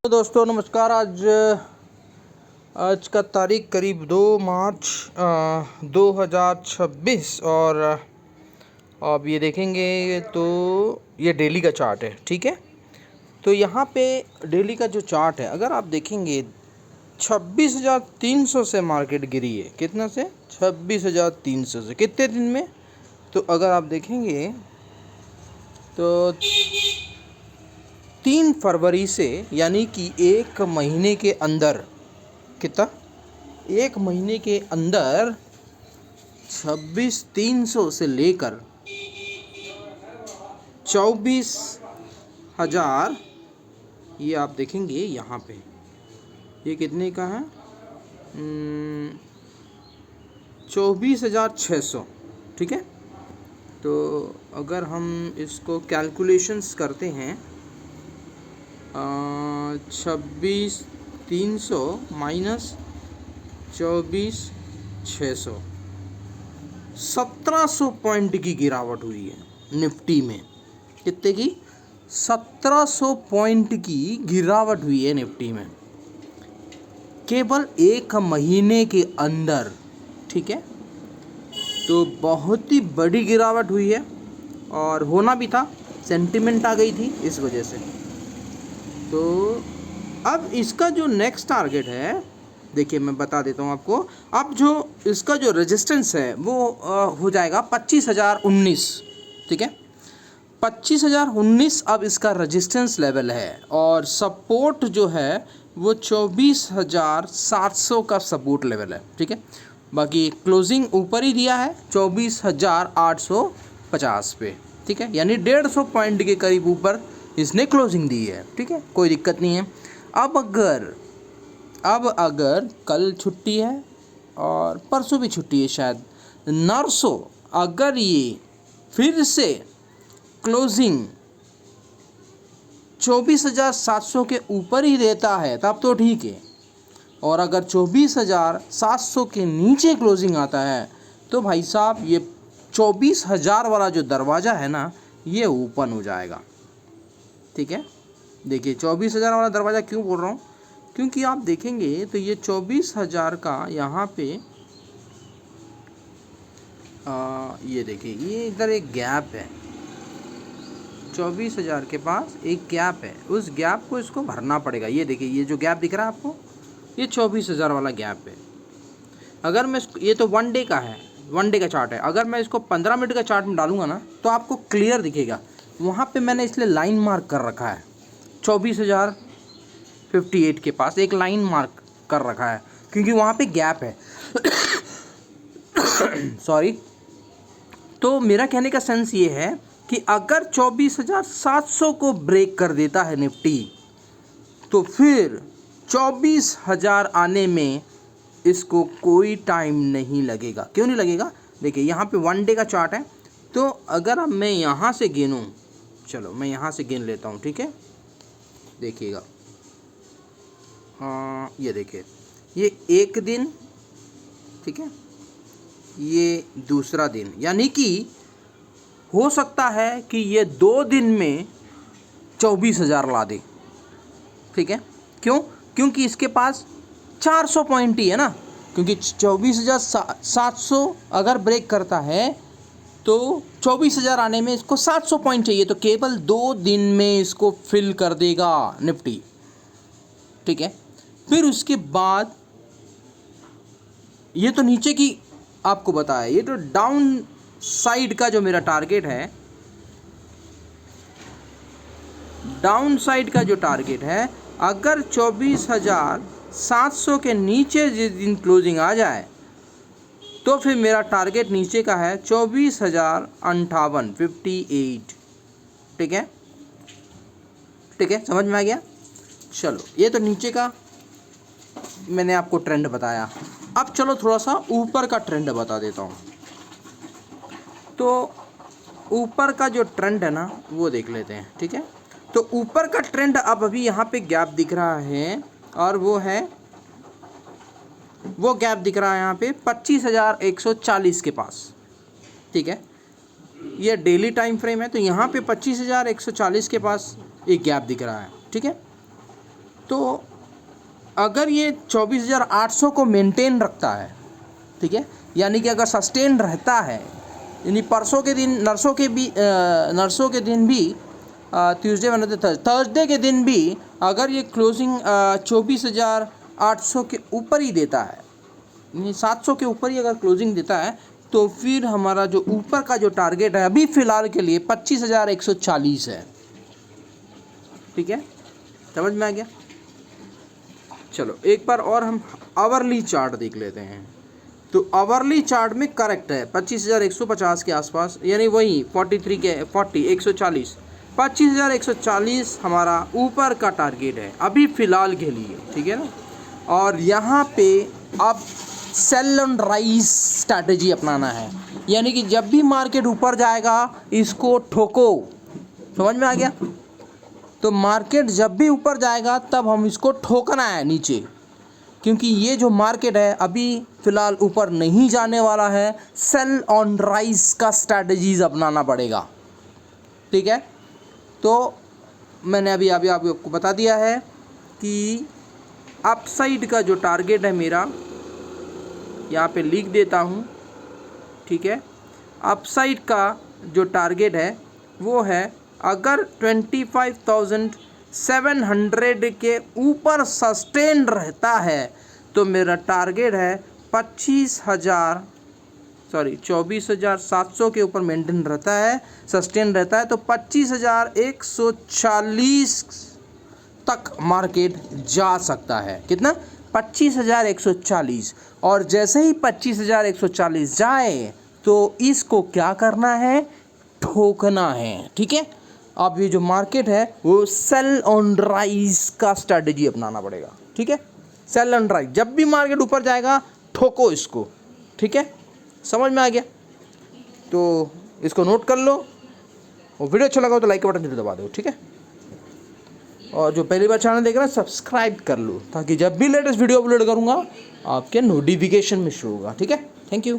तो दोस्तों नमस्कार। आज का तारीख करीब 2 मार्च 2026 और अब ये देखेंगे तो ये डेली का चार्ट है। ठीक है, तो यहाँ पे डेली का जो चार्ट है अगर आप देखेंगे 26,300 से मार्केट गिरी है। कितना से? 26,300 से। कितने दिन में? तो अगर आप देखेंगे तो 3 फरवरी से, यानी कि एक महीने के अंदर, कितना? एक महीने के अंदर 26,300 से लेकर 24,000, ये आप देखेंगे यहाँ पे ये कितने का है? 24,600। ठीक है, तो अगर हम इसको कैलकुलेशंस करते हैं 26,300 माइनस 24,600, 1,700 पॉइंट की गिरावट हुई है निफ्टी में। कितने की? 1,700 पॉइंट की गिरावट हुई है निफ्टी में केवल एक महीने के अंदर। ठीक है, तो बहुत ही बड़ी गिरावट हुई है और होना भी था, सेंटिमेंट आ गई थी इस वजह से। तो अब इसका जो नेक्स्ट टारगेट है, देखिए मैं बता देता हूँ आपको। अब जो इसका जो रेजिस्टेंस है वो हो जाएगा 25,019। ठीक है, 25,019 अब इसका रेजिस्टेंस लेवल है और सपोर्ट जो है वो 24,700 का सपोर्ट लेवल है। ठीक है, बाकी क्लोजिंग ऊपर ही दिया है 24,850 पे। ठीक है, यानी 150 पॉइंट के करीब ऊपर इसने क्लोजिंग दी है। ठीक है, कोई दिक्कत नहीं है। अब अगर कल छुट्टी है और परसों भी छुट्टी है शायद, नरसों अगर ये फिर से क्लोजिंग 24,700 के ऊपर ही देता है तब तो ठीक है, और अगर 24,700 के नीचे क्लोजिंग आता है तो भाई साहब ये 24,000 वाला जो दरवाज़ा है ना ये ओपन हो जाएगा। ठीक है, देखिए 24,000 वाला दरवाज़ा क्यों बोल रहा हूँ, क्योंकि आप देखेंगे तो ये 24,000 का यहाँ पे ये देखिए ये इधर एक गैप है, 24,000 के पास एक गैप है, उस गैप को इसको भरना पड़ेगा। ये देखिए ये जो गैप दिख रहा है आपको, ये 24,000 वाला गैप है। अगर मैं ये तो 1 डे का है, 1 डे का चार्ट है। अगर मैं इसको 15 मिनट का चार्ट में डालूंगा ना तो आपको क्लियर दिखेगा। वहाँ पे मैंने इसलिए लाइन मार्क कर रखा है 24,058 के पास एक लाइन मार्क कर रखा है, क्योंकि वहाँ पे गैप है। सॉरी। तो मेरा कहने का सेंस ये है कि अगर 24,700 को ब्रेक कर देता है निफ्टी तो फिर 24,000 आने में इसको कोई टाइम नहीं लगेगा। क्यों नहीं लगेगा? देखिए यहाँ पे 1 डे का चार्ट है, तो अगर अब मैं यहाँ से गिनूँ, चलो मैं यहाँ से गिन लेता हूँ। ठीक है, देखिएगा ये देखिए ये एक दिन, ठीक है, ये दूसरा दिन, यानी कि हो सकता है कि ये 2 दिन में 24,000 ला दे। ठीक है, क्यों? क्योंकि इसके पास 400 पॉइंट ही है ना, क्योंकि 24,700 अगर ब्रेक करता है तो 24,000 आने में इसको 700 पॉइंट चाहिए, तो केवल 2 दिन में इसको फिल कर देगा निफ्टी। ठीक है, फिर उसके बाद ये तो नीचे की आपको बताया, ये तो डाउन साइड का जो मेरा टारगेट है, डाउन साइड का जो टारगेट है, अगर 24,700 के नीचे जिस दिन क्लोजिंग आ जाए तो फिर मेरा टारगेट नीचे का है 24,058। ठीक है, ठीक है, समझ में आ गया? चलो ये तो नीचे का मैंने आपको ट्रेंड बताया। अब चलो थोड़ा सा ऊपर का ट्रेंड बता देता हूँ। तो ऊपर का जो ट्रेंड है ना वो देख लेते हैं। ठीक है, तो ऊपर का ट्रेंड अब अभी यहाँ पे गैप दिख रहा है और वो गैप दिख रहा है यहाँ पे 25,140 के पास। ठीक है, ये डेली टाइम फ्रेम है, तो यहाँ पे 25,140 के पास एक गैप दिख रहा है। ठीक है, तो अगर ये 24,800 को मेंटेन रखता है, ठीक है, यानी कि अगर सस्टेन रहता है, यानी परसों के दिन नर्सों के दिन भी ट्यूसडे वेडनेसडे थर्सडे के दिन भी अगर ये क्लोजिंग 24,800 के ऊपर ही देता है, यानी 700 के ऊपर ही अगर क्लोजिंग देता है, तो फिर हमारा जो ऊपर का जो टारगेट है अभी फ़िलहाल के लिए 25,140 है। ठीक है, समझ में आ गया। चलो एक बार और हम आवरली चार्ट देख लेते हैं। तो आवरली चार्ट में करेक्ट है 25,150 के आसपास, यानी वही 140 25,140 हमारा ऊपर का टारगेट है अभी फ़िलहाल के लिए, ठीक है ना। और यहाँ पे अब सेल ऑन राइज स्ट्रैटेजी अपनाना है, यानी कि जब भी मार्केट ऊपर जाएगा इसको ठोको। समझ में आ गया। तो मार्केट जब भी ऊपर जाएगा तब हम इसको ठोकना है नीचे, क्योंकि ये जो मार्केट है अभी फ़िलहाल ऊपर नहीं जाने वाला है। सेल ऑन राइज का स्ट्रैटेजीज अपनाना पड़ेगा, ठीक है। तो मैंने अभी आपको बता दिया है कि अपसाइड का जो टारगेट है मेरा, यहाँ पे लिख देता हूँ, ठीक है। अपसाइड का जो टारगेट है वो है, अगर 25,700 के ऊपर सस्टेन रहता है तो मेरा टारगेट है 24,700 के ऊपर मेंटेन रहता है, सस्टेन रहता है, तो 25,140 तक मार्केट जा सकता है। कितना? 25,140। और जैसे ही 25,140 जाए तो इसको क्या करना है? ठोकना है, ठीक है। अब ये जो मार्केट है वो सेल ऑन राइज का स्ट्रैटेजी अपनाना पड़ेगा, ठीक है। सेल ऑन राइज, जब भी मार्केट ऊपर जाएगा ठोको इसको, ठीक है। समझ में आ गया? तो इसको नोट कर लो, और वीडियो अच्छा लगा हो तो लाइक का बटन जरूर दबा दो, ठीक है। और जो पहली बार चैनल देख रहे हैं सब्सक्राइब कर लो, ताकि जब भी लेटेस्ट वीडियो अपलोड करूँगा आपके नोटिफिकेशन में शो होगा, ठीक है। Thank you.